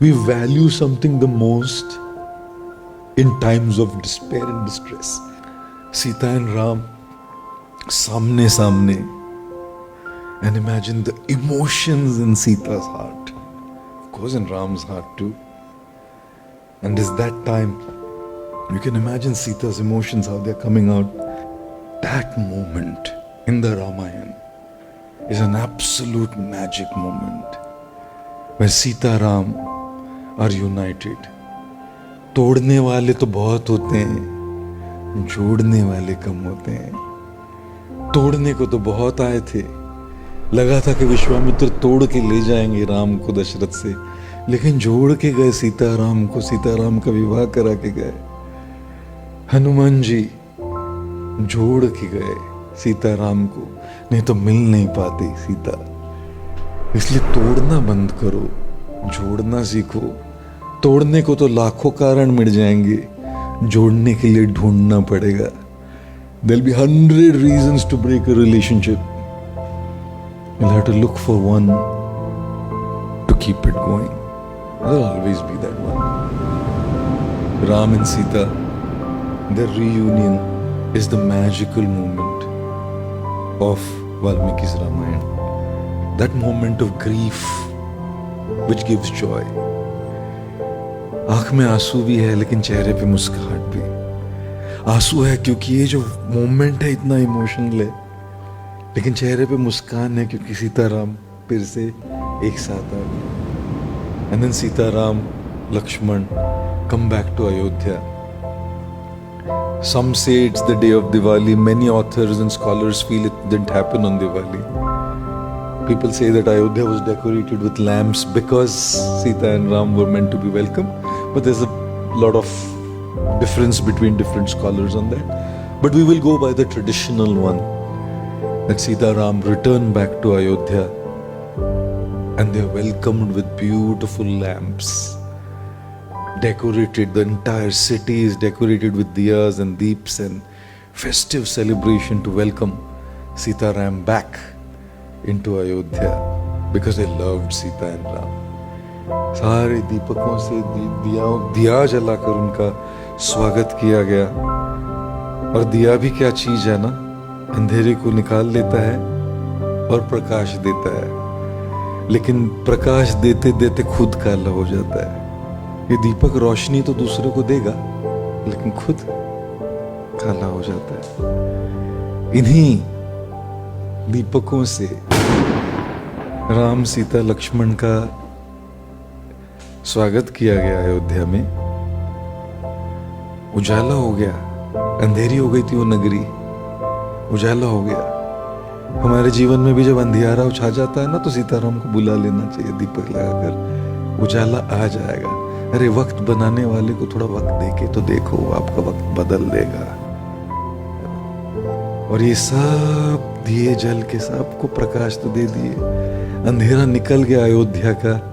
We value something the most in times of despair and distress. Sita and Ram, samne samne, and imagine the emotions in Sita's heart, of course in Ram's heart too. And it's that time, you can imagine Sita's emotions, how they're coming out. That moment in the Ramayana is an absolute magic moment where Sita Ram are united. तोड़ने वाले तो बहुत होते हैं, जोड़ने वाले कम होते हैं। तोड़ने को तो बहुत आए थे, लगा था कि विश्वामित्र तोड़ के ले जाएंगे राम को दशरथ से, लेकिन जोड़ के गए सीता राम को, सीता राम का विवाह करा के गए। हनुमान जी जोड़ के गए सीता राम को, नहीं तो मिल नहीं पाती सीता। इसलिए तोड़ना बंद करो, जोड़ना सीखो। तोड़ने को तो लाखों कारण मिल जाएंगे, जोड़ने के लिए ढूंढना पड़ेगा। There'll be 100 reasons to break a relationship. You'll have to look for one to keep it going. There'll always be that one. Ram and Sita, their reunion is the magical moment of Valmiki's Ramayana. That moment of grief which gives joy. आंख में आंसू भी है लेकिन चेहरे पे मुस्कुराहट भी। आंसू है क्योंकि ये जो मोमेंट है इतना इमोशनल है, लेकिन चेहरे पे मुस्कान है क्योंकि सीताराम फिर से एक साथ आ गए। And then Sitaram Lakshman come back to Ayodhya. Some say it's the day of Diwali. Many authors and scholars feel it didn't happen on Diwali. People say that Ayodhya was decorated with lamps because Sita and Ram were meant to be welcome. But there's a lot of difference between different scholars on that. But we will go by the traditional one, that Sita Ram return back to Ayodhya and they are welcomed with beautiful lamps. Decorated, the entire city is decorated with diyas and deeps and festive celebration to welcome Sita Ram back into Ayodhya because they loved Sita and Ram. सारे दीपकों से दिया जलाकर उनका स्वागत किया गया। और दिया भी क्या चीज है ना, अंधेरे को निकाल लेता है और प्रकाश देता है, लेकिन प्रकाश देते देते खुद काला हो जाता है। ये दीपक रोशनी तो दूसरे को देगा लेकिन खुद काला हो जाता है। इन्हीं दीपकों से राम सीता लक्ष्मण का स्वागत किया गया अयोध्या में। उजाला हो गया, अंधेरी हो गई थी वो नगरी, उजाला हो गया। हमारे जीवन में भी जब अंधियारा छा जाता है ना, तो सीताराम को बुला लेना चाहिए दीपक लगाकर, उजाला आ जाएगा। अरे वक्त बनाने वाले को थोड़ा वक्त देके तो देखो, आपका वक्त बदल देगा। और ये सब दिए जल के सबको प्रकाश तो दे दिए, अंधेरा निकल गया अयोध्या का।